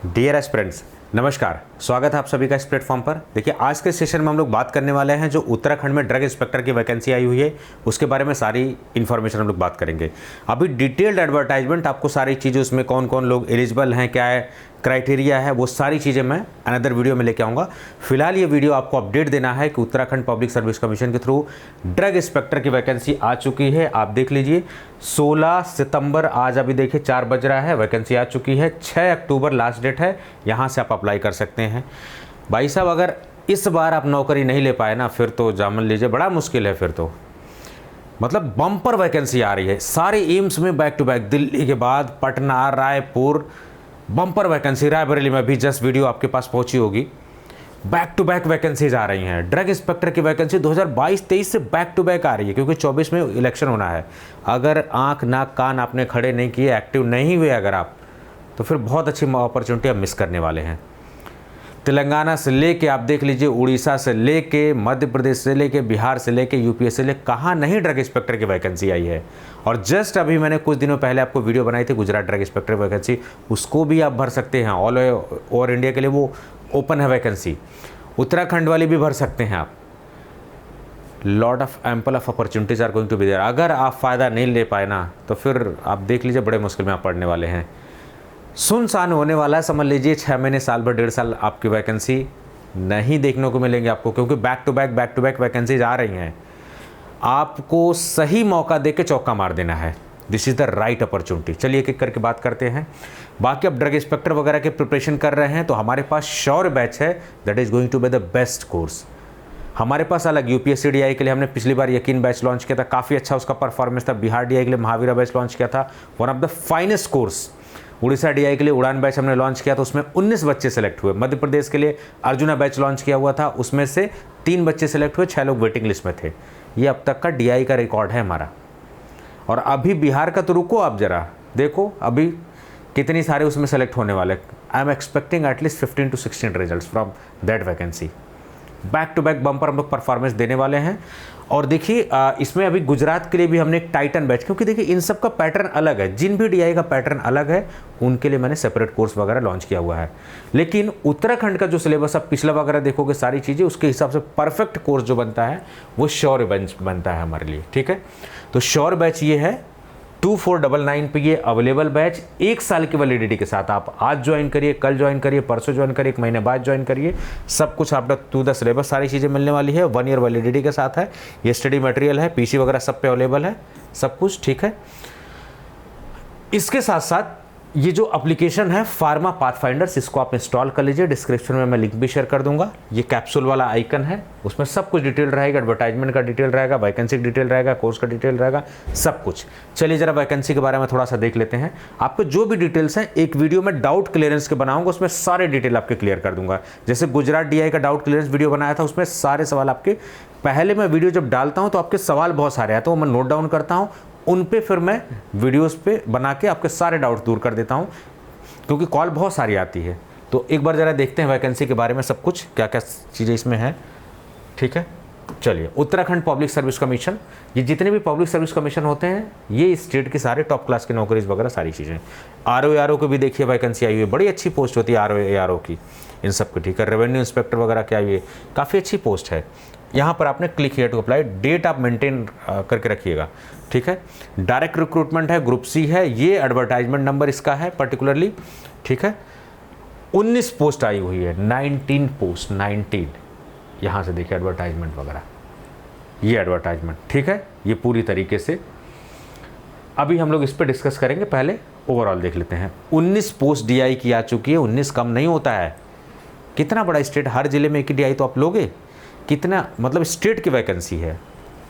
Dear aspirants, नमस्कार। स्वागत है आप सभी का इस प्लेटफॉर्म पर। देखिए, आज के सेशन में हम लोग बात करने वाले हैं जो उत्तराखंड में ड्रग इंस्पेक्टर की वैकेंसी आई हुई है उसके बारे में सारी इन्फॉर्मेशन हम लोग बात करेंगे। अभी डिटेल्ड एडवर्टाइजमेंट, आपको सारी चीज़ें उसमें कौन कौन लोग एलिजिबल हैं, क्या है क्राइटेरिया है, वो सारी चीज़ें मैं अनदर वीडियो में लेके आऊँगा। फिलहाल ये वीडियो आपको अपडेट देना है कि उत्तराखंड पब्लिक सर्विस कमीशन के थ्रू ड्रग इंस्पेक्टर की वैकेंसी आ चुकी है। आप देख लीजिए 16 सितंबर, आज अभी देखिए 4 बज रहा है, वैकेंसी आ चुकी है। 6 अक्टूबर लास्ट डेट है, यहाँ से आप अप्लाई कर सकते हैं। भाई साहब, अगर इस बार आप नौकरी नहीं ले पाए ना, फिर तो जान लीजिए बड़ा मुश्किल है। फिर तो मतलब बम्पर वैकेंसी आ रही है सारे एम्स में बैक टू बैक, दिल्ली के बाद पटना, रायपुर, बम्पर वैकेंसी। रायबरेली में भी जस्ट वीडियो आपके पास पहुंची होगी। बैक टू बैक वैकेंसीज आ रही हैं। ड्रग इंस्पेक्टर की वैकेंसी 2022-23 से बैक टू बैक आ रही है, क्योंकि 24 में इलेक्शन होना है। अगर आंख नाक कान आपने खड़े नहीं किए, एक्टिव नहीं हुए अगर आप, तो फिर बहुत अच्छी अपॉर्चुनिटी आप मिस करने वाले हैं। तेलंगाना से लेके आप देख लीजिए, उड़ीसा से लेके, मध्य प्रदेश से लेके, बिहार से लेके, यूपी से लेके, कहाँ नहीं ड्रग इंस्पेक्टर की वैकेंसी आई है। और जस्ट अभी मैंने कुछ दिनों पहले आपको वीडियो बनाई थी गुजरात ड्रग इंस्पेक्टर वैकेंसी, उसको भी आप भर सकते हैं। ऑल ओवर इंडिया के लिए वो ओपन है वैकेंसी। उत्तराखंड वाली भी भर सकते हैं आप। Lot of ample of opportunities are going to be there. अगर आप फ़ायदा नहीं ले पाए ना, तो फिर आप देख लीजिए बड़े मुश्किल में आप पड़ने वाले हैं। सुनसान होने वाला है, समझ लीजिए 6 महीने, साल भर, 1.5 साल आपकी वैकेंसी नहीं देखने को मिलेंगे आपको, क्योंकि बैक टू बैक वैकेंसीज आ रही हैं। आपको सही मौका दे के चौका मार देना है। This is the right opportunity. चलिए एक एक करके बात करते हैं। बाकी अब ड्रग इंस्पेक्टर वगैरह के प्रिपरेशन कर रहे हैं तो हमारे पास शौर्य बैच है, that is going to be the best course. हमारे पास अलग यूपीएससी डीआई के लिए हमने पिछली बार यकीन बैच लॉन्च किया था, काफ़ी अच्छा उसका परफॉर्मेंस था। बिहार डीआई के लिए महावीरा बैच लॉन्च किया था, one of the finest course. Orissa DI के लिए उड़ान बैच हमने लॉन्च किया तो उसमें 19 बच्चे सेलेक्ट हुए। मध्य प्रदेश के लिए अर्जुना बैच लॉन्च किया हुआ था, उसमें से 3 बच्चे सेलेक्ट हुए, 6 लोग वेटिंग लिस्ट में थे। ये अब तक का डीआई का रिकॉर्ड है हमारा। और अभी बिहार का तो रुको, आप जरा देखो अभी कितनी सारे उसमें सेलेक्ट होने वाले। I am expecting at least 15 to 16 results from that vacancy. Back to back bumper हम लोग परफॉर्मेंस देने वाले हैं। और देखिए इसमें अभी गुजरात के लिए भी हमने एक टाइटन बैच, क्योंकि देखिए इन सब का पैटर्न अलग है, जिन भी डीआई का पैटर्न अलग है उनके लिए मैंने सेपरेट कोर्स वगैरह लॉन्च किया हुआ है। लेकिन उत्तराखंड का जो सिलेबस आप पिछला वगैरह देखोगे सारी चीज़ें, उसके हिसाब से परफेक्ट कोर्स जो बनता है वो शौर्य बैच बनता है हमारे लिए। ठीक है, तो शौर्य बैच ये है 2499 पे ये अवेलेबल बैच, 1 साल की वैलिडिटी के साथ। आप आज ज्वाइन करिए, कल ज्वाइन करिए, परसों ज्वाइन करिए, 1 महीने बाद ज्वाइन करिए, सब कुछ आपका टू द सिलेबस सारी चीज़ें मिलने वाली है। 1 ईयर वैलिडिटी के साथ है। ये स्टडी मटेरियल है, पीसी वगैरह सब पे अवेलेबल है, सब कुछ ठीक है। इसके साथ साथ ये जो एप्लीकेशन है फार्मा पाथफाइंडर्स, इसको आप इंस्टॉल कर लीजिए। डिस्क्रिप्शन में मैं लिंक भी शेयर कर दूंगा। ये कैप्सूल वाला आइकन है, उसमें सब कुछ डिटेल रहेगा, एडवर्टाइजमेंट का डिटेल रहेगा, वैकेंसी का डिटेल रहेगा, कोर्स का डिटेल रहेगा, सब कुछ। चलिए जरा वैकेंसी के बारे में थोड़ा सा देख लेते हैं। आपको जो भी डिटेल्स हैं एक वीडियो में डाउट क्लियरेंस के बनाऊंगा, उसमें सारे डिटेल आपके क्लियर कर दूंगा। जैसे गुजरात डीआई का डाउट क्लियरेंस वीडियो बनाया था, उसमें सारे सवाल आपके, पहले मैं वीडियो जब डालता हूँ तो आपके सवाल बहुत सारे आते हैं, वो मैं नोट डाउन करता हूँ, उन पे फिर मैं वीडियोस पे बना के आपके सारे डाउट दूर कर देता हूँ, क्योंकि कॉल बहुत सारी आती है। तो एक बार ज़रा देखते हैं वैकेंसी के बारे में सब कुछ, क्या क्या चीज़ें इसमें हैं। ठीक है, चलिए। उत्तराखंड पब्लिक सर्विस कमीशन, ये जितने भी पब्लिक सर्विस कमीशन होते हैं ये स्टेट के सारे टॉप क्लास की नौकरीज वगैरह सारी चीज़ें। आरओ को भी देखिए वैकेंसी आई हुई है, बड़ी अच्छी पोस्ट होती है आरओ की इन सब की। ठीक है, रेवेन्यू इंस्पेक्टर वगैरह की आई हुई है, काफ़ी अच्छी पोस्ट है। यहाँ पर आपने click here to apply, date आप मेंटेन करके रखिएगा। ठीक है, डायरेक्ट रिक्रूटमेंट है, ग्रुप सी है, ये एडवर्टाइजमेंट नंबर इसका है पर्टिकुलरली। ठीक है, 19 पोस्ट आई हुई है, 19 पोस्ट, 19। यहाँ से देखिए एडवर्टाइजमेंट वगैरह, ये एडवर्टाइजमेंट। ठीक है, ये पूरी तरीके से अभी हम लोग इस पर डिस्कस करेंगे। पहले ओवरऑल देख लेते हैं। 19 पोस्ट डीआई की आ चुकी है। 19 कम नहीं होता है। कितना बड़ा स्टेट, हर जिले में एक ही डीआई तो आप लोगे, कितना मतलब स्टेट की वैकेंसी है।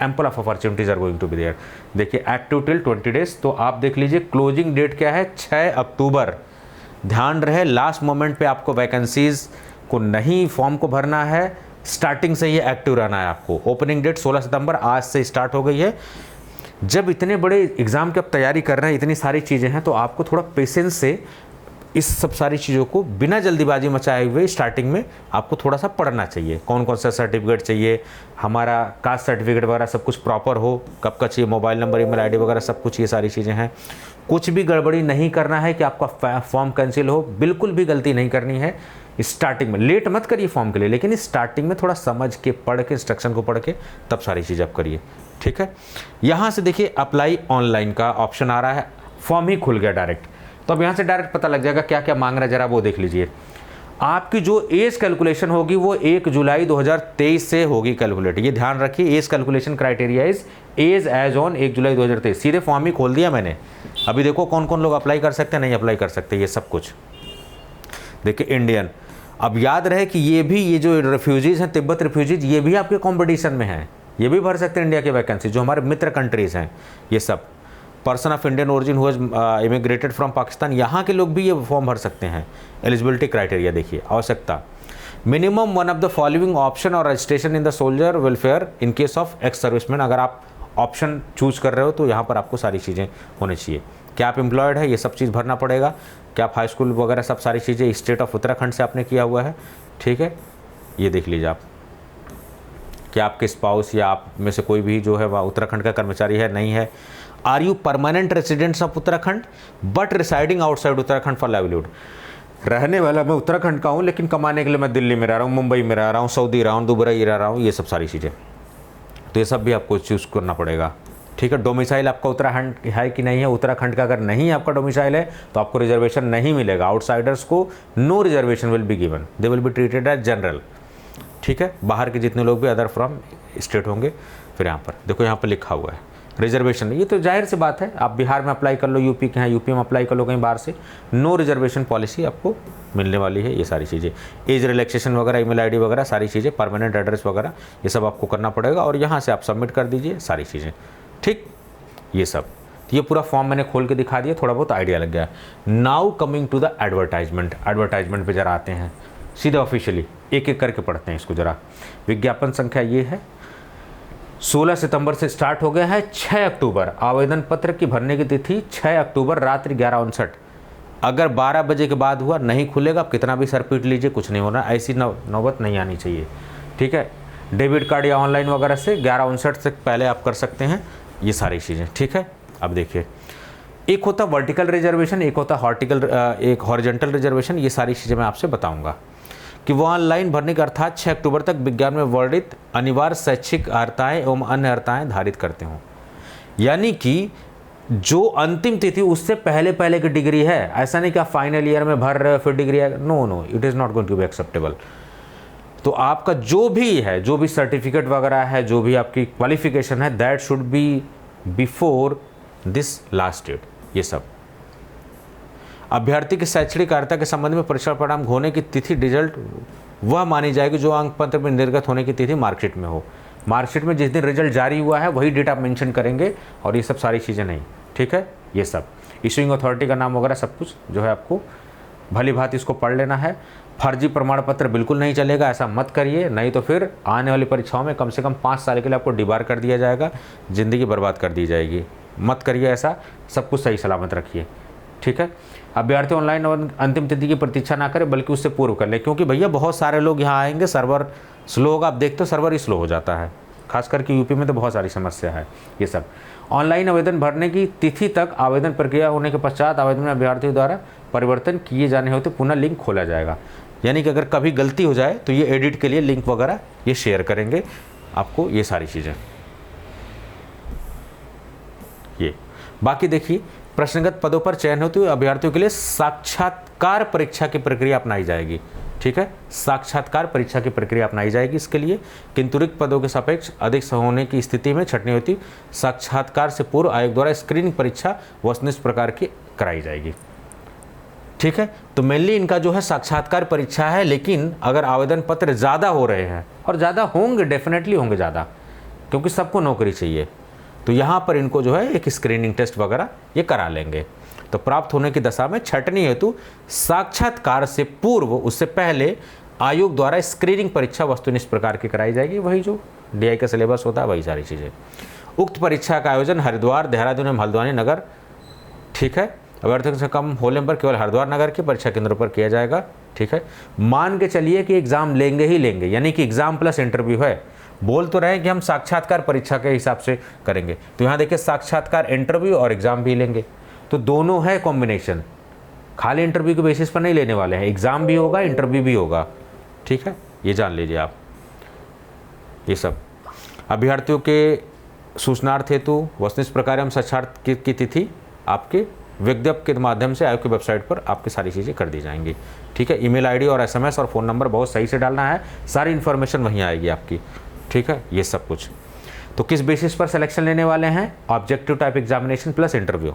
Ample of opportunities are going to be there. देखिए एक्टिव टिल 20 डेज, तो आप देख लीजिए क्लोजिंग डेट क्या है, 6 अक्टूबर। ध्यान रहे लास्ट मोमेंट पे आपको वैकेंसीज को नहीं फॉर्म को भरना है, स्टार्टिंग से ही एक्टिव रहना है आपको। ओपनिंग डेट 16 सितंबर, आज से स्टार्ट हो गई है। जब इतने बड़े एग्जाम की आप तैयारी कर रहे हैं, इतनी सारी चीज़ें हैं, तो आपको थोड़ा पेशेंस से इस सब सारी चीज़ों को बिना जल्दीबाजी मचाए हुए स्टार्टिंग में आपको थोड़ा सा पढ़ना चाहिए। कौन कौन सा सर्टिफिकेट चाहिए, हमारा कास्ट सर्टिफिकेट वगैरह सब कुछ प्रॉपर हो, कब का चाहिए, मोबाइल नंबर, ईमेल आईडी वगैरह सब कुछ, ये सारी चीज़ें हैं। कुछ भी गड़बड़ी नहीं करना है कि आपका फॉर्म कैंसिल हो, बिल्कुल भी गलती नहीं करनी है। स्टार्टिंग में लेट मत करिए फॉर्म के लिए, लेकिन स्टार्टिंग में थोड़ा समझ के पढ़ के इंस्ट्रक्शन को पढ़ के तब सारी चीज़ आप करिए, ठीक है। यहाँ से देखिए अप्लाई ऑनलाइन का ऑप्शन आ रहा है, फॉर्म ही खुल गया डायरेक्ट। तो अब यहाँ से डायरेक्ट पता लग जाएगा क्या क्या मांग रहा है, जरा वो देख लीजिए। आपकी जो एज कैलकुलेशन होगी वो 1 जुलाई 2023 से होगी कैलकुलेट। ये ध्यान रखिए, age calculation criteria is age age on 1 July 2023। सीधे फॉर्म ही खोल दिया मैंने। अभी देखो कौन कौन लोग अप्लाई कर सकते हैं, नहीं अप्लाई कर सकते, ये सब कुछ देखिए। इंडियन, अब याद रहे कि ये जो रिफ्यूजीज़ हैं, तिब्बत रिफ्यूजीज, ये भी आपके कॉम्पिटिशन में हैं, ये भी भर सकते हैं इंडिया की वैकेंसी, जो हमारे मित्र कंट्रीज़ हैं ये सब। Person of Indian origin who has immigrated from Pakistan, यहाँ के लोग भी ये फॉर्म भर सकते हैं। एलिजिबिलिटी क्राइटेरिया देखिए, आवश्यकता minimum one of the following option और registration in the soldier welfare in case of ex serviceman. अगर आप ऑप्शन चूज कर रहे हो तो यहाँ पर आपको सारी चीज़ें होनी चाहिए। क्या आप एम्प्लॉयड है, ये सब चीज़ भरना पड़ेगा। क्या आप हाई स्कूल वगैरह सब सारी चीज़ें स्टेट ऑफ उत्तराखंड से आपने किया हुआ है, ठीक है, ये देख लीजिए आप। क्या आपके स्पाउस या आप में से कोई भी जो है वह उत्तराखंड का कर्मचारी है, नहीं है। Are you permanent residents of Uttarakhand but residing outside Uttarakhand for livelihood. रहने वाला मैं उत्तराखंड का हूँ, लेकिन कमाने के लिए मैं दिल्ली में रह रहा हूँ, मुंबई में रह रहा हूँ, सऊदी रहा हूँ, दुबई रह रहा हूँ, ये सब सारी चीज़ें। तो ये सब भी आपको चूज़ करना पड़ेगा, ठीक है। डोमिसाइल आपका उत्तराखंड है कि नहीं है, उत्तराखंड का अगर नहीं आपका डोमिसाइल है तो आपको रिजर्वेशन नहीं मिलेगा। आउटसाइडर्स को no reservation will be given, they will be treated as general, ठीक है। बाहर के जितने लोग भी अदर फ्रॉम स्टेट होंगे। फिर यहाँ पर देखो, यहाँ पर लिखा हुआ है रिजर्वेशन, ये तो जाहिर सी बात है, आप बिहार में अप्लाई कर लो, यूपी के हैं यूपी में अप्लाई कर लो, कहीं बाहर से, नो रिजर्वेशन पॉलिसी आपको मिलने वाली है। ये सारी चीज़ें, एज रिलैक्सेशन वगैरह, ईमेल आईडी वगैरह सारी चीज़ें, परमानेंट एड्रेस वगैरह, ये सब आपको करना पड़ेगा। और यहाँ से आप सबमिट कर दीजिए सारी चीज़ें, ठीक। ये सब, ये पूरा फॉर्म मैंने खोल के दिखा दिया, थोड़ा बहुत आइडिया लग गया। Now coming to the advertisement. Advertisement पे जरा आते हैं सीधे ऑफिशियली, एक एक करके पढ़ते हैं इसको जरा। विज्ञापन संख्या ये है, 16 सितंबर से स्टार्ट हो गया है, 6 अक्टूबर आवेदन पत्र की भरने की तिथि 6 अक्टूबर रात्रि 11:59। अगर 12 बजे के बाद हुआ नहीं खुलेगा, आप कितना भी सर पीट लीजिए, कुछ नहीं होना, ऐसी नौबत नहीं आनी चाहिए, ठीक है। डेबिट कार्ड या ऑनलाइन वगैरह से 11:59 से पहले आप कर सकते हैं ये सारी चीज़ें, ठीक है। अब देखिए, एक होता वर्टिकल रिजर्वेशन, एक होता एक हॉरिजॉन्टल रिजर्वेशन। ये सारी चीज़ें मैं आपसे बताऊंगा कि वो ऑनलाइन भरने का अर्थात 6 अक्टूबर तक विज्ञान में वर्णित अनिवार्य शैक्षिक अर्हताएँ एवं अन्य अर्हताएँ धारित करते हों। यानी कि जो अंतिम तिथि उससे पहले की डिग्री है, ऐसा नहीं कि आप फाइनल ईयर में भर रहे हो फिर डिग्री है, no, it is not going to be acceptable. तो आपका जो भी है, जो भी सर्टिफिकेट वगैरह है, जो भी आपकी क्वालिफिकेशन है, that should be before this last date. ये सब अभ्यर्थी की शैक्षणिक अर्हता के संबंध में परीक्षा परिणाम होने की तिथि रिजल्ट वह मानी जाएगी जो अंक पत्र में निर्गत होने की तिथि मार्कशीट में हो। मार्कशीट में जिस दिन रिजल्ट जारी हुआ है वही डेट आप मेंशन करेंगे, और ये सब सारी चीज़ें नहीं, ठीक है। ये सब इशूइंग अथॉरिटी का नाम वगैरह सब कुछ जो है आपको भली भांति इसको पढ़ लेना है। फर्जी प्रमाण पत्र बिल्कुल नहीं चलेगा, ऐसा मत करिए, नहीं तो फिर आने वाली परीक्षाओं में कम से कम 5 साल के लिए आपको डिबार कर दिया जाएगा, ज़िंदगी बर्बाद कर दी जाएगी। मत करिए ऐसा, सब कुछ सही सलामत रखिए, ठीक है। अभ्यर्थी ऑनलाइन अंतिम तिथि की प्रतीक्षा ना करें, बल्कि उससे पूर्व कर ले, क्योंकि भैया बहुत सारे लोग यहाँ आएंगे, सर्वर स्लो होगा, आप देखते हो सर्वर ही स्लो हो जाता है, खास करके यूपी में तो बहुत सारी समस्या है। ये सब ऑनलाइन आवेदन भरने की तिथि तक आवेदन प्रक्रिया होने के पश्चात आवेदन में अभ्यर्थियों द्वारा परिवर्तन किए जाने होते पुनः लिंक खोला जाएगा। यानी कि अगर कभी गलती हो जाए तो ये एडिट के लिए लिंक वगैरह ये शेयर करेंगे आपको, ये सारी चीज़ें। ये बाकी देखिए, प्रश्नगत पदों पर चयन हेतु अभ्यर्थियों के लिए साक्षात्कार परीक्षा की प्रक्रिया अपनाई जाएगी, ठीक है। साक्षात्कार परीक्षा की प्रक्रिया अपनाई जाएगी इसके लिए, किंतु रिक्त पदों के सापेक्ष अधिक होने की स्थिति में छंटनी होती साक्षात्कार से पूर्व आयोग द्वारा स्क्रीनिंग परीक्षा वस्तुनिष्ठ प्रकार की कराई जाएगी, ठीक है। तो मेनली इनका जो है साक्षात्कार परीक्षा है, लेकिन अगर आवेदन पत्र ज़्यादा हो रहे हैं, और ज़्यादा होंगे, डेफिनेटली होंगे ज़्यादा, क्योंकि सबको नौकरी चाहिए, तो यहाँ पर इनको जो है एक स्क्रीनिंग टेस्ट वगैरह ये करा लेंगे। तो प्राप्त होने की दशा में छंटनी हेतु साक्षात्कार से पूर्व, उससे पहले आयोग द्वारा स्क्रीनिंग परीक्षा वस्तुनिष्ठ प्रकार की कराई जाएगी, वही जो डीआई का सिलेबस होता है वही सारी चीज़ें। उक्त परीक्षा का आयोजन हरिद्वार, देहरादून एवं हल्द्वानी नगर, ठीक है, अभ्यर्थियों से कम होने पर केवल हरिद्वार नगर के परीक्षा केंद्रों पर किया जाएगा, ठीक है। मान के चलिए कि एग्ज़ाम लेंगे ही लेंगे, यानी कि एग्ज़ाम प्लस इंटरव्यू है, बोल तो रहे हैं कि हम साक्षात्कार परीक्षा के हिसाब से करेंगे, तो यहाँ देखिए साक्षात्कार इंटरव्यू और एग्ज़ाम भी लेंगे। तो दोनों है कॉम्बिनेशन, खाली इंटरव्यू के बेसिस पर नहीं लेने वाले हैं, एग्ज़ाम भी होगा इंटरव्यू भी होगा। ठीक है, ये जान लीजिए आप। ये सब अभ्यर्थियों के सूचनार्थ हेतु वस्तुनिष्ठ प्रकार एवं साक्षात की तिथि आपके विज्ञप्ति के माध्यम से आयोग की वेबसाइट पर आपकी सारी चीज़ें कर दी जाएंगी। ठीक है, ईमेल आईडी और एसएमएस और फ़ोन नंबर बहुत सही से डालना है, सारी इन्फॉर्मेशन वहीं आएगी आपकी। ठीक है, ये सब कुछ। तो किस बेसिस पर सिलेक्शन लेने वाले हैं? Objective type examination plus interview.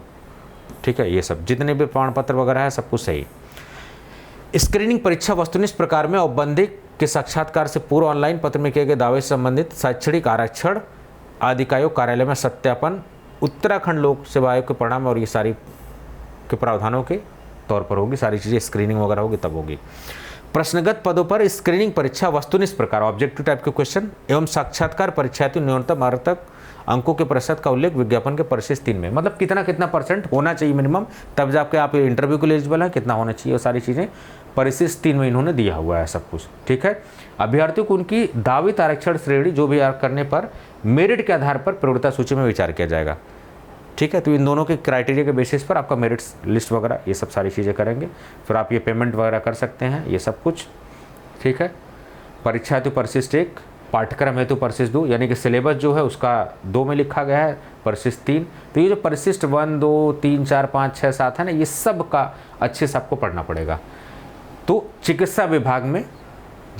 ठीक है, ये सब जितने भी प्रमाण पत्र वगैरह है सब कुछ सही। स्क्रीनिंग परीक्षा वस्तुनिष्ठ प्रकार में औपबंधिक के साक्षात्कार से पूर्व ऑनलाइन पत्र में किए गए दावे से संबंधित शैक्षणिक आरक्षण आदि का आयोग कार्यालय में सत्यापन उत्तराखंड लोक सेवा आयोग के परिणाम और ये सारी के प्रावधानों के तौर पर होगी। सारी चीज़ें स्क्रीनिंग वगैरह होगी तब होगी। प्रश्नगत पदों पर स्क्रीनिंग परीक्षा वस्तुनिष्ठ प्रकार ऑब्जेक्टिव टाइप के क्वेश्चन एवं साक्षात्कार परीक्षार्थी न्यूनतम मार्क अंकों के प्रतिशत का उल्लेख विज्ञापन के परिशिष्ट 3 में, मतलब कितना कितना परसेंट होना चाहिए मिनिमम, तब जाके आप इंटरव्यू के लिए एलिजिबल हैं, कितना होना चाहिए, वो सारी चीज़ें परिशिष्ट 3 में इन्होंने दिया हुआ है सब कुछ। ठीक है, अभ्यर्थियों को उनकी दावित आरक्षण श्रेणी जो भी करने पर मेरिट के आधार पर प्रवृत्ता सूची में विचार किया जाएगा। ठीक है, तो इन दोनों के क्राइटेरिया के बेसिस पर आपका मेरिट लिस्ट वगैरह ये सब सारी चीज़ें करेंगे, फिर आप ये पेमेंट वगैरह कर सकते हैं, ये सब कुछ। ठीक है, परीक्षा हेतु परिशिष्ट 1, पाठ्यक्रम हेतु परिशिष्ट 2, यानी कि सिलेबस जो है उसका 2 में लिखा गया है, परिशिष्ट 3। तो ये जो परिशिष्ट 1, 2, 3, 4, 5, 6, 7 है ना, ये सब का अच्छे से आपको पढ़ना पड़ेगा। तो चिकित्सा विभाग में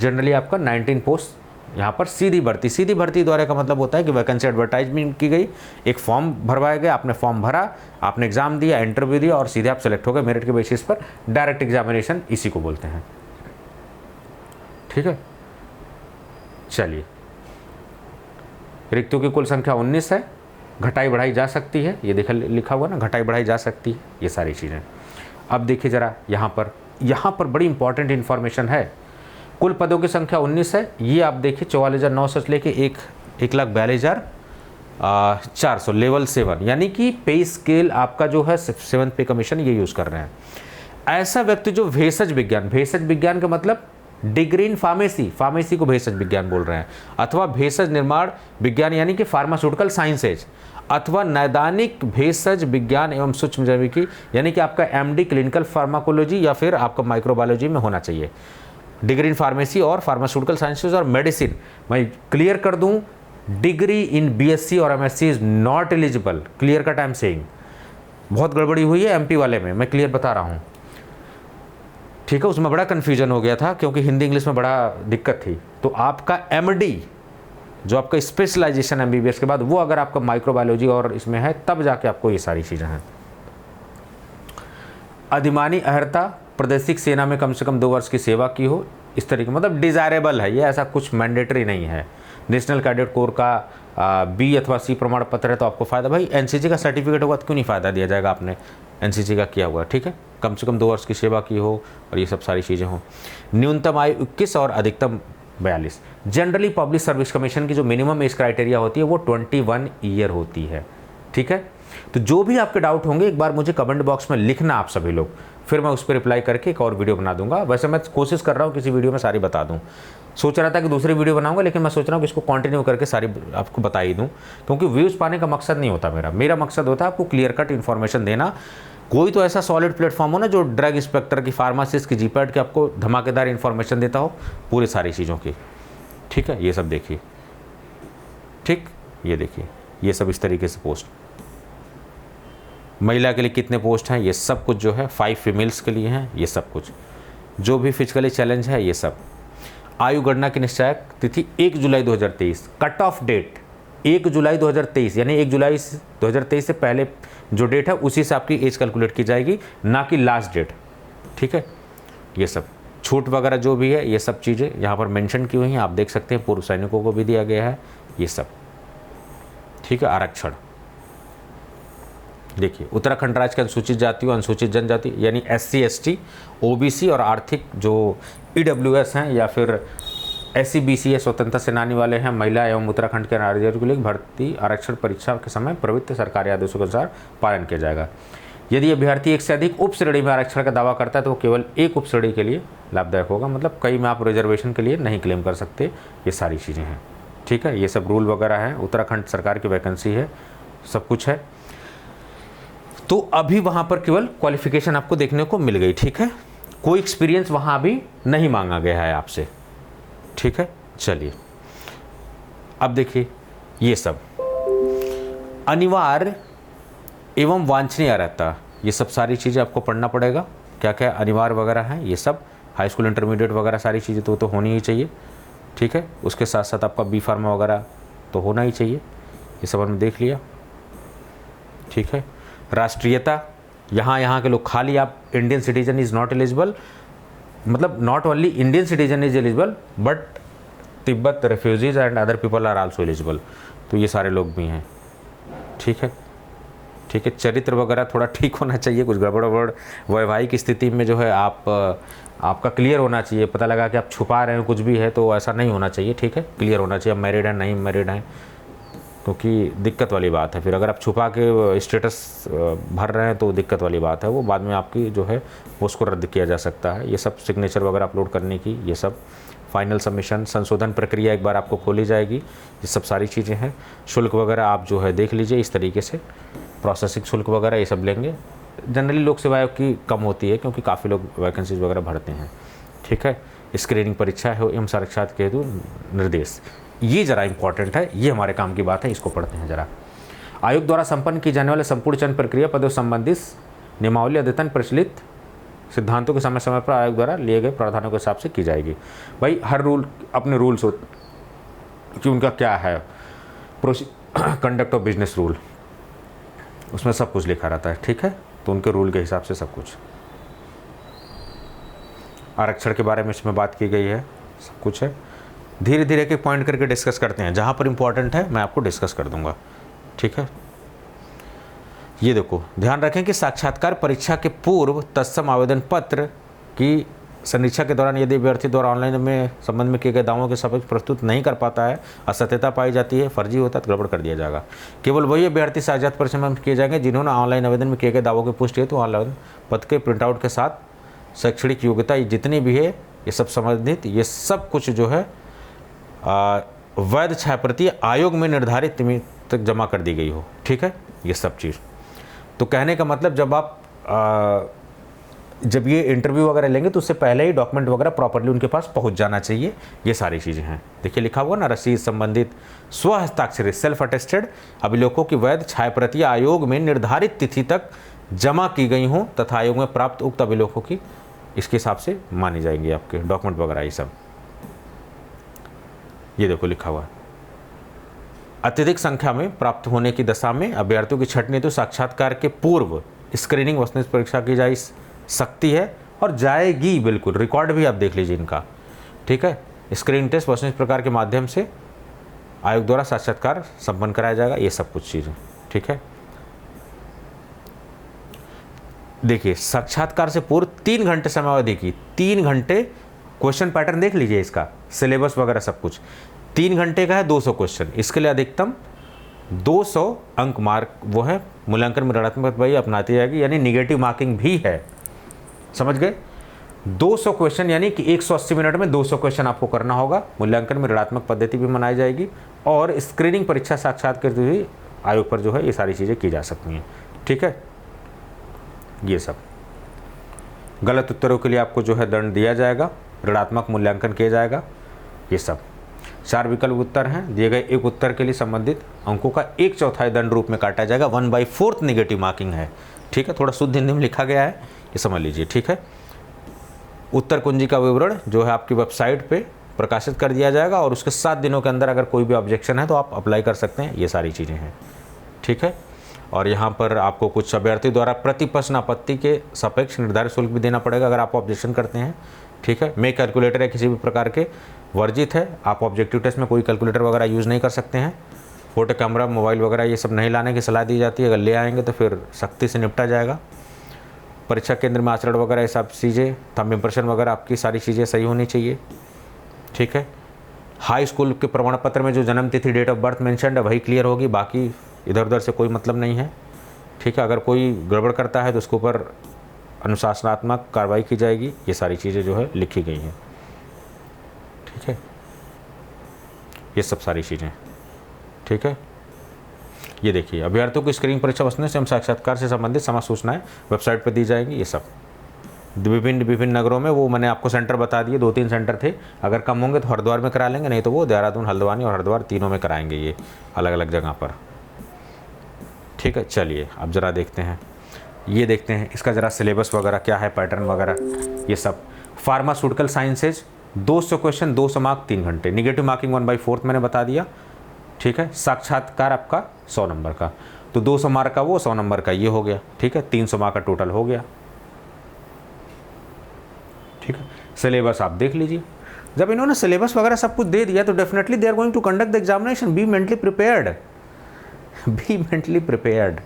जनरली आपका 19 पोस्ट यहाँ पर सीधी भर्ती द्वारा का मतलब होता है कि वैकेंसी एडवर्टाइजमेंट की गई, एक फॉर्म भरवाया गया, आपने फॉर्म भरा, आपने एग्जाम दिया, इंटरव्यू दिया और सीधे आप सेलेक्ट हो गए मेरिट के बेसिस पर। डायरेक्ट एग्जामिनेशन इसी को बोलते हैं। ठीक है, चलिए, रिक्तों की कुल संख्या 19 है, घटाई बढ़ाई जा सकती है, ये देखा लिखा हुआ ना, घटाई बढ़ाई जा सकती है, ये सारी चीज़ें। अब देखिए ज़रा यहाँ पर बड़ी इंपॉर्टेंट इन्फॉर्मेशन है। कुल पदों की संख्या 19 है, ये आप देखिए 44,900 से लेके 1,42,400 लेवल 7, यानी कि पे स्केल आपका जो है 7th पे कमीशन ये यूज़ कर रहे हैं। ऐसा व्यक्ति जो भेषज विज्ञान का मतलब डिग्री इन फार्मेसी को भेषज विज्ञान बोल रहे हैं, अथवा भेषज निर्माण विज्ञान यानी कि फार्मास्यूटिकल साइंसेज, अथवा नैदानिक भेषज विज्ञान एवं सूक्ष्म जैविकी यानी कि आपका MD क्लिनिकल फार्माकोलॉजी या फिर आपका माइक्रोबायोलॉजी में होना चाहिए। डिग्री इन फार्मेसी और फार्मास्यूटिकल साइंसेज और मेडिसिन, मैं क्लियर कर दूं, डिग्री इन BSc और MSc is not eligible. Clear cut I am saying, बहुत गड़बड़ी हुई है MP वाले में, मैं क्लियर बता रहा हूं। ठीक है, उसमें बड़ा कन्फ्यूजन हो गया था क्योंकि हिंदी इंग्लिश में बड़ा दिक्कत थी। तो आपका MD जो आपका स्पेशलाइजेशन MBBS के बाद, वो अगर आपका माइक्रोबायोलॉजी और इसमें है तब जाके आपको ये सारी चीज़ें हैं। अधिमानी अहर्ता, प्रादेशिक सेना में कम से कम 2 वर्ष की सेवा की हो, इस तरीके मतलब डिज़ायरेबल है ये, ऐसा कुछ मैंडेटरी नहीं है। नेशनल कैडेट कोर का B अथवा C प्रमाण पत्र है तो आपको फ़ायदा, भाई NCC का सर्टिफिकेट होगा तो क्यों नहीं फ़ायदा दिया जाएगा, आपने NCC का किया हुआ। ठीक है, कम से कम 2 वर्ष की सेवा की हो और ये सब सारी चीज़ें हों। न्यूनतम आयु 21 और अधिकतम 42। जनरली पब्लिक सर्विस कमीशन की जो मिनिमम एज क्राइटेरिया होती है वो 21 ईयर होती है। ठीक है, तो जो भी आपके डाउट होंगे एक बार मुझे कमेंट बॉक्स में लिखना आप सभी लोग, फिर मैं उस पर रिप्लाई करके एक और वीडियो बना दूंगा। वैसे मैं कोशिश कर रहा हूँ किसी वीडियो में सारी बता दूँ, सोच रहा था कि दूसरी वीडियो बनाऊंगा, लेकिन मैं सोच रहा हूँ कि इसको कंटिन्यू करके सारी आपको बता ही दूँ, क्योंकि व्यूज़ पाने का मकसद नहीं होता मेरा मकसद होता है आपको क्लियर कट इन्फॉर्मेशन देना। कोई तो ऐसा सॉलिड प्लेटफॉर्म हो ना जो ड्रग इंस्पेक्टर की, फार्मासिस्ट की, GPAT की आपको धमाकेदार इन्फॉर्मेशन देता हो पूरी सारी चीज़ों की। ठीक है, ये सब देखिए, ठीक, ये देखिए, ये सब इस तरीके से पोस्ट। महिला के लिए कितने पोस्ट हैं, ये सब कुछ जो है 5 फीमेल्स के लिए हैं, ये सब कुछ जो भी फिजिकली चैलेंज है ये सब। आयु गणना की निश्चायक तिथि 1 July 2023, cut off date 1 July 2023, यानी 1 जुलाई 2023 से पहले जो डेट है उसी से आपकी एज कैलकुलेट की जाएगी, ना कि लास्ट डेट। ठीक है, ये सब छूट वगैरह जो भी है ये सब चीज़ें यहाँ पर मेंशन की हुई हैं, आप देख सकते हैं। पूर्व सैनिकों को भी दिया गया है ये सब। ठीक है, आरक्षण देखिए, उत्तराखंड राज्य के अनुसूचित जाति और अनुसूचित जनजाति यानी SC ST OBC और आर्थिक जो EWS हैं या फिर SC BC स्वतंत्रता सेनानी वाले हैं, महिला एवं उत्तराखंड के नागरिकों के लिए भर्ती आरक्षण परीक्षा के समय प्रवृत्त सरकारी आदेशों के अनुसार पालन किया जाएगा। यदि अभ्यर्थी एक से अधिक उप श्रेणी में आरक्षण का दावा करता है तो वो केवल एक उप श्रेणी के लिए लाभदायक होगा, मतलब कई में आप रिजर्वेशन के लिए नहीं क्लेम कर सकते। ये सारी चीज़ें हैं। ठीक है, ये सब रूल वगैरह हैं, उत्तराखंड सरकार की वैकेंसी है, सब कुछ है। तो अभी वहाँ पर केवल क्वालिफिकेशन आपको देखने को मिल गई, ठीक है, कोई एक्सपीरियंस वहाँ अभी नहीं मांगा गया है आपसे, ठीक है। चलिए अब देखिए, ये सब अनिवार्य एवं वांछनीय अर्हता, ये सब सारी चीज़ें आपको पढ़ना पड़ेगा, क्या क्या अनिवार्य वगैरह हैं, ये सब हाई स्कूल इंटरमीडिएट वगैरह सारी चीज़ें तो होनी ही चाहिए, ठीक है। उसके साथ साथ आपका बी फार्मा वगैरह तो होना ही चाहिए, ये सब हमने देख लिया, ठीक है। राष्ट्रीयता, यहाँ के लोग खाली, आप Indian citizen is not eligible, मतलब not only Indian citizen is eligible but Tibet refugees and other people are also eligible, तो ये सारे लोग भी हैं, ठीक है, ठीक है। चरित्र वगैरह थोड़ा ठीक होना चाहिए, कुछ गड़बड़ वैवाहिक स्थिति में जो है आपका क्लियर होना चाहिए, पता लगा कि आप छुपा रहे हैं कुछ भी है तो ऐसा नहीं होना चाहिए, ठीक है, क्लियर होना चाहिए, आप मैरिड हैं नहीं मैरिड हैं, क्योंकि दिक्कत वाली बात है फिर अगर आप छुपा के स्टेटस भर रहे हैं तो दिक्कत वाली बात है, वो बाद में आपकी जो है उसको रद्द किया जा सकता है। ये सब सिग्नेचर वगैरह अपलोड करने की, ये सब फाइनल सबमिशन, संशोधन प्रक्रिया एक बार आपको खोली जाएगी, ये सब सारी चीज़ें हैं। शुल्क वगैरह आप जो है देख लीजिए, इस तरीके से प्रोसेसिंग शुल्क वगैरह ये सब लेंगे। जनरली लोक सेवा आयोग की कम होती है क्योंकि काफ़ी लोग वैकेंसीज वगैरह भरते हैं, ठीक है। स्क्रीनिंग परीक्षा है एवं साक्षात्कार के हेतु निर्देश, ये ज़रा इंपॉर्टेंट है, ये हमारे काम की बात है, इसको पढ़ते हैं ज़रा। आयोग द्वारा संपन्न की जाने वाले संपूर्ण चयन प्रक्रिया पदों संबंधित नियमावली अद्यतन प्रचलित सिद्धांतों के समय समय पर आयोग द्वारा लिए गए प्रावधानों के हिसाब से की जाएगी। भाई हर रूल अपने रूल्स हो कि उनका क्या है, कंडक्ट ऑफ बिजनेस रूल, उसमें सब कुछ लिखा रहता है, ठीक है, तो उनके रूल के हिसाब से सब कुछ। आरक्षण के बारे में इसमें बात की गई है, सब कुछ है। धीरे धीरे एक पॉइंट करके डिस्कस करते हैं, जहाँ पर इंपॉर्टेंट है मैं आपको डिस्कस कर दूंगा, ठीक है। ये देखो, ध्यान रखें कि साक्षात्कार परीक्षा के पूर्व तत्सम आवेदन पत्र की समीक्षा के दौरान यदि अभ्यर्थी द्वारा ऑनलाइन में संबंध में किए गए दावों के सपक्ष प्रस्तुत नहीं कर पाता है, असत्यता पाई जाती है, फर्जी होता है तो गड़बड़ कर दिया जाएगा। केवल वही अभ्यर्थी साक्षात परीक्षा में किए जाएंगे जिन्होंने ऑनलाइन आवेदन में किए गए दावों की पुष्टि है तो ऑनलाइन पत्र के प्रिंटआउट के साथ शैक्षणिक योग्यता जितनी भी है ये सब संबंधित, ये सब कुछ जो है वैध छायाप्रति आयोग में निर्धारित तिथि तक जमा कर दी गई हो, ठीक है, ये सब चीज़। तो कहने का मतलब जब ये इंटरव्यू वगैरह लेंगे तो उससे पहले ही डॉक्यूमेंट वगैरह प्रॉपर्ली उनके पास पहुंच जाना चाहिए, ये सारी चीज़ें हैं। देखिए लिखा हुआ ना, रसीद संबंधित स्वहस्ताक्षरित सेल्फ अटेस्टेड अभिलेखों की वैध छायाप्रति आयोग में निर्धारित तिथि तक जमा की गई हों तथा आयोग में प्राप्त उक्त अभिलेखों की इसके हिसाब से मानी जाएंगी आपके डॉक्यूमेंट वगैरह ये सब। ये देखो लिखा हुआ, अत्यधिक संख्या में प्राप्त होने की दशा में अभ्यर्थियों की छंटनी तो साक्षात्कार के पूर्व स्क्रीनिंग वस्तुनिष्ठ परीक्षा की जा सकती है और जाएगी, बिल्कुल रिकॉर्ड भी आप देख लीजिए इनका, ठीक है। स्क्रीनिंग टेस्ट वस्तुनिष्ठ प्रकार के माध्यम से आयोग द्वारा साक्षात्कार संपन्न कराया जाएगा, ये सब कुछ चीज़ें, ठीक है। देखिए साक्षात्कार से पूर्व 3 घंटे समयावधि की, 3 घंटे क्वेश्चन पैटर्न देख लीजिए, इसका सिलेबस वगैरह सब कुछ 3 घंटे का है, 200 क्वेश्चन, इसके लिए अधिकतम 200 अंक मार्क वो है मूल्यांकन में ऋणात्मक भाई अपनाती जाएगी, यानी निगेटिव मार्किंग भी है, समझ गए। 200 क्वेश्चन यानी कि 180 मिनट में 200 क्वेश्चन आपको करना होगा, मूल्यांकन में ऋणात्मक पद्धति भी मनाई जाएगी और स्क्रीनिंग परीक्षा साक्षात्कार भी आयोग पर जो है ये सारी चीज़ें की जा सकती हैं, ठीक है। ये सब गलत उत्तरों के लिए आपको जो है दंड दिया जाएगा, ऋणात्मक मूल्यांकन किया जाएगा, ये सब 4 विकल्प उत्तर हैं, दिए गए एक उत्तर के लिए संबंधित अंकों का 1/4 दंड रूप में काटा जाएगा, 1/4 निगेटिव मार्किंग है, ठीक है। थोड़ा शुद्ध हिंदी में लिखा गया है, ये समझ लीजिए, ठीक है। उत्तर कुंजी का विवरण जो है आपकी वेबसाइट पे प्रकाशित कर दिया जाएगा और उसके 7 दिनों के अंदर अगर कोई भी ऑब्जेक्शन है तो आप अप्लाई कर सकते हैं, ये सारी चीज़ें हैं, ठीक है। और यहाँ पर आपको कुछ अभ्यर्थी द्वारा प्रति प्रश्न आपत्ति के सापेक्ष निर्धारित शुल्क भी देना पड़ेगा अगर आप ऑब्जेक्शन करते हैं, ठीक है। में कैलकुलेटर या किसी भी प्रकार के वर्जित है, आप ऑब्जेक्टिव टेस्ट में कोई कैलकुलेटर वगैरह यूज़ नहीं कर सकते हैं। फोटो कैमरा मोबाइल वगैरह ये सब नहीं लाने की सलाह दी जाती है, अगर ले आएंगे तो फिर सख्ती से निपटा जाएगा। परीक्षा केंद्र में आचरण वगैरह ये सब चीज़ें, थंब इम्प्रेशन वगैरह आपकी सारी चीज़ें सही होनी चाहिए, ठीक है। हाई स्कूल के प्रमाण पत्र में जो जन्म तिथि डेट ऑफ बर्थ मेंशन है वही क्लियर होगी, बाकी इधर उधर से कोई मतलब नहीं है, ठीक है। अगर कोई गड़बड़ करता है तो उसके ऊपर अनुशासनात्मक कार्रवाई की जाएगी, ये सारी चीज़ें जो है लिखी गई हैं, ठीक है। ये सब सारी चीज़ें, ठीक है। ये देखिए, अभ्यर्थियों को स्क्रीनिंग परीक्षा बसने से एवं साक्षात्कार से संबंधित समाज सूचनाएं वेबसाइट पर दी जाएंगी। ये सब विभिन्न नगरों में, वो मैंने आपको सेंटर बता दिए, 2-3 सेंटर थे। अगर कम होंगे तो हरिद्वार में करा लेंगे, नहीं तो वो देहरादून, हल्द्वानी और हरिद्वार तीनों में कराएंगे, ये अलग अलग जगह पर। ठीक है, चलिए अब ज़रा देखते हैं, ये देखते हैं इसका ज़रा सिलेबस वगैरह क्या है, पैटर्न वगैरह ये सब। फार्मास्यूटिकल साइंसेज 200 क्वेश्चन, 200 मार्क 3 घंटे, निगेटिव मार्किंग 1/4 मैंने बता दिया। ठीक है, साक्षात्कार आपका 100 नंबर का, तो 200 मार्क का वो, 100 नंबर का ये हो गया। ठीक है, 300 मार्क का टोटल हो गया। ठीक है, सिलेबस आप देख लीजिए। जब इन्होंने सिलेबस वगैरह सब कुछ दे दिया तो definitely they are going to conduct the examination. Be mentally prepared, be mentally prepared.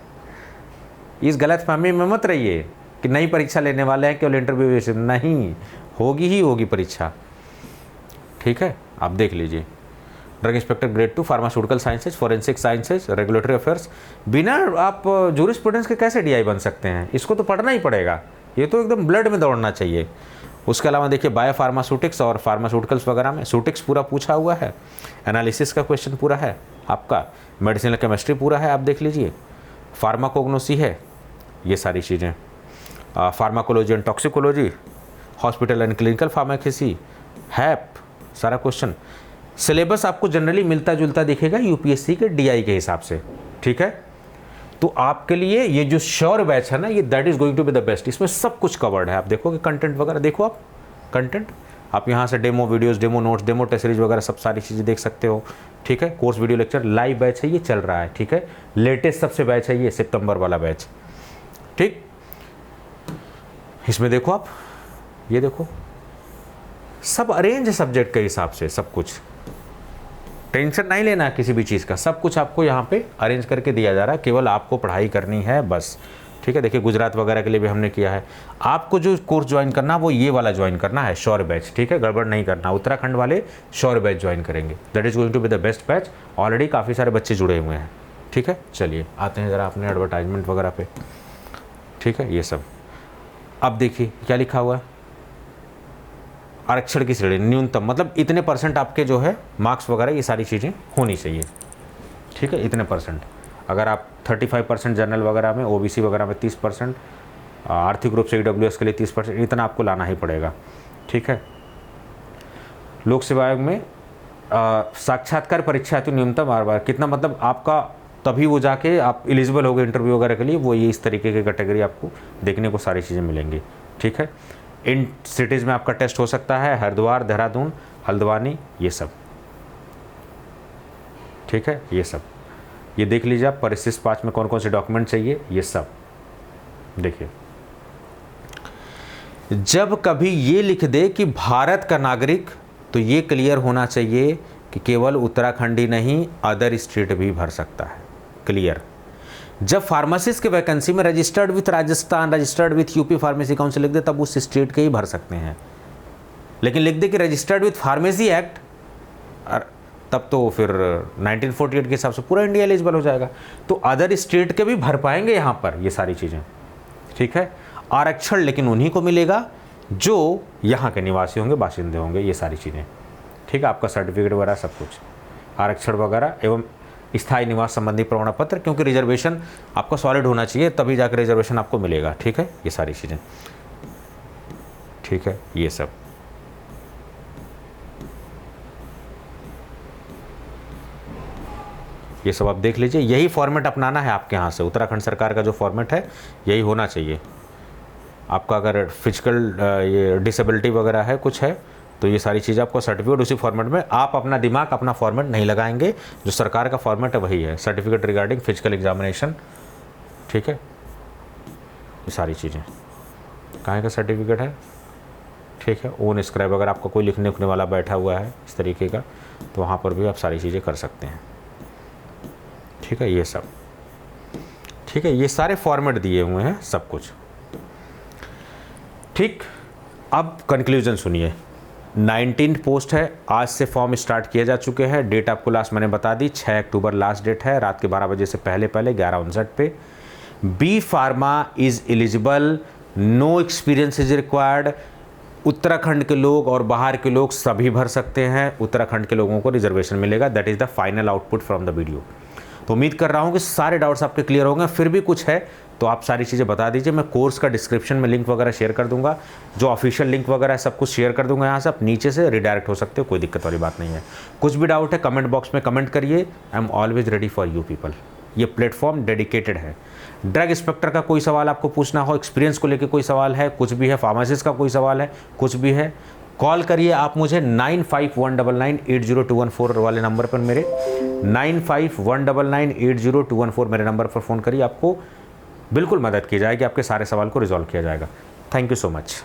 इस गलत फहमी में मत रहिए कि नई परीक्षा लेने वाले हैं, केवल इंटरव्यू बेसिस, नहीं, होगी ही होगी परीक्षा। ठीक है, आप देख लीजिए, drug inspector grade 2, pharmaceutical sciences, forensic sciences, regulatory affairs. बिना आप जूरिस्प्रूडेंस के कैसे डीआई बन सकते हैं? इसको तो पढ़ना ही पड़ेगा, ये तो एकदम ब्लड में दौड़ना चाहिए। उसके अलावा देखिए बायो फार्मास्यूटिक्स और फार्मास्यूटिकल्स वगैरह में सूटिक्स पूरा पूछा हुआ है, एनालिसिस का क्वेश्चन पूरा है आपका, मेडिसिनल केमिस्ट्री पूरा है, आप देख लीजिए, फार्माकोग्नोसी है, ये सारी चीज़ें, pharmacology and toxicology, hospital and clinical pharmacy, हैप, सारा क्वेश्चन। सिलेबस आपको जनरली मिलता जुलता दिखेगा यूपीएससी के डीआई के हिसाब से। ठीक है, तो आपके लिए ये जो श्योर बैच है ना, ये that is going to be the best. इसमें सब कुछ कवर्ड है। आप देखोगे कंटेंट वगैरह, देखो आप कंटेंट, आप यहाँ से demo videos, demo notes, demo test series वगैरह सब सारी चीज़ें देख सकते हो। ठीक है, course video lecture live batch है, ये चल रहा है। ठीक है, लेटेस्ट सबसे बैच है ये सितंबर वाला बैच। ठीक, इसमें देखो आप, ये देखो सब अरेंज है सब्जेक्ट के हिसाब से, सब कुछ, टेंशन नहीं लेना किसी भी चीज़ का, सब कुछ आपको यहाँ पे अरेंज करके दिया जा रहा है, केवल आपको पढ़ाई करनी है बस। ठीक है, देखिए गुजरात वगैरह के लिए भी हमने किया है। आपको जो कोर्स ज्वाइन करना वो ये वाला ज्वाइन करना है, श्योर बैच। ठीक है, गड़बड़ नहीं करना, उत्तराखंड वाले श्योर बैच ज्वाइन करेंगे, that is going to be the best batch. Already काफ़ी सारे बच्चे जुड़े हुए हैं। ठीक है, चलिए आते हैं ज़रा अपने एडवर्टाइजमेंट वगैरह पे। ठीक है, ये सब अब देखिए क्या लिखा हुआ है, आरक्षण की श्रेणी न्यूनतम, मतलब इतने परसेंट आपके जो है मार्क्स वगैरह ये सारी चीज़ें होनी चाहिए। ठीक है, इतने परसेंट, अगर आप 35% जनरल वगैरह में, ओबीसी वगैरह में 30%, आर्थिक रूप से ईडब्ल्यूएस के लिए 30%, इतना आपको लाना ही पड़ेगा। ठीक है, लोक सेवा आयोग में साक्षात्कार परीक्षा हेतु न्यूनतम बार कितना, मतलब आपका तभी वो जाके आप एलिजिबल हो गए इंटरव्यू वगैरह के लिए, वो ये इस तरीके की कैटेगरी आपको देखने को सारी चीज़ें मिलेंगी। ठीक है, इन सिटीज़ में आपका टेस्ट हो सकता है, हरिद्वार, देहरादून, हल्द्वानी, ये सब। ठीक है, ये सब ये देख लीजिए आप, परिशिष्ट 5 में कौन कौन से डॉक्यूमेंट चाहिए, ये सब देखिए। जब कभी ये लिख दे कि भारत का नागरिक, तो ये क्लियर होना चाहिए कि केवल उत्तराखंड ही नहीं, अदर स्टेट भी भर सकता है, क्लियर। जब फार्मासिस्ट के वैकेंसी में registered with Rajasthan, registered with UP pharmacy council लिख दे, तब उस स्टेट के ही भर सकते हैं। लेकिन लिख दे कि रजिस्टर्ड विथ फार्मेसी एक्ट, तब तो फिर 1948 के हिसाब से पूरा इंडिया एलिजिबल हो जाएगा, तो अदर स्टेट के भी भर पाएंगे यहाँ पर ये सारी चीज़ें। ठीक है, आरक्षण लेकिन उन्हीं को मिलेगा जो यहाँ के निवासी होंगे, बाशिंदे होंगे, ये सारी चीज़ें। ठीक है, आपका सर्टिफिकेट वगैरह सब कुछ, आरक्षण वगैरह एवं स्थायी निवास संबंधी प्रमाण पत्र, क्योंकि रिजर्वेशन आपका सॉलिड होना चाहिए, तभी जाकर रिजर्वेशन आपको मिलेगा। ठीक है, ये सारी चीज़ें। ठीक है, ये सब आप देख लीजिए, यही फॉर्मेट अपनाना है आपके यहाँ से। उत्तराखंड सरकार का जो फॉर्मेट है यही होना चाहिए आपका। अगर फिजिकल ये डिसेबिलिटी वगैरह है, कुछ है, तो ये सारी चीज़ आपको सर्टिफिकेट उसी फॉर्मेट में, आप अपना दिमाग, अपना फॉर्मेट नहीं लगाएंगे, जो सरकार का फॉर्मेट है वही है, सर्टिफिकेट रिगार्डिंग फिजिकल एग्जामिनेशन। ठीक है, ये सारी चीज़ें, कहाँ का सर्टिफिकेट है। ठीक है, ओन स्क्राइब, अगर आपका कोई लिखने उखने वाला बैठा हुआ है इस तरीके का, तो वहाँ पर भी आप सारी चीज़ें कर सकते हैं। ठीक है, ये सब। ठीक है, ये सारे फॉर्मेट दिए हुए हैं, सब कुछ। ठीक, अब कंक्लूजन सुनिए। 19 पोस्ट है, आज से फॉर्म स्टार्ट किए जा चुके हैं। डेट आपको लास्ट मैंने बता दी, 6 अक्टूबर लास्ट डेट है, रात के 12 बजे से पहले 11:59 पे। B pharma is eligible, no experience is required. Uttarakhand के लोग और बाहर के लोग सभी भर सकते हैं। उत्तराखंड के लोगों को रिजर्वेशन मिलेगा, that is the final output from the video. तो उम्मीद कर रहा हूँ कि सारे डाउट्स आपके क्लियर हो गए। फिर भी कुछ है तो आप सारी चीज़ें बता दीजिए, मैं कोर्स का डिस्क्रिप्शन में लिंक वगैरह शेयर कर दूंगा, जो ऑफिशियल लिंक वगैरह है सब कुछ शेयर कर दूंगा यहाँ से, आप नीचे से रिडायरेक्ट हो सकते हो, कोई दिक्कत वाली बात नहीं है। कुछ भी डाउट है कमेंट बॉक्स में कमेंट करिए, I am always ready for you people. ये प्लेटफॉर्म डेडिकेटेड है। ड्रग इंस्पेक्टर का कोई सवाल आपको पूछना हो, एक्सपीरियंस को लेकर कोई सवाल है, कुछ भी है, फार्मासिस्ट का कोई सवाल है, कुछ भी है, कॉल करिए आप मुझे 9519980214 वाले नंबर पर, मेरे 9519980214 मेरे नंबर पर फ़ोन करिए, आपको बिल्कुल मदद की जाएगी, आपके सारे सवाल को रिजॉल्व किया जाएगा। Thank you so much.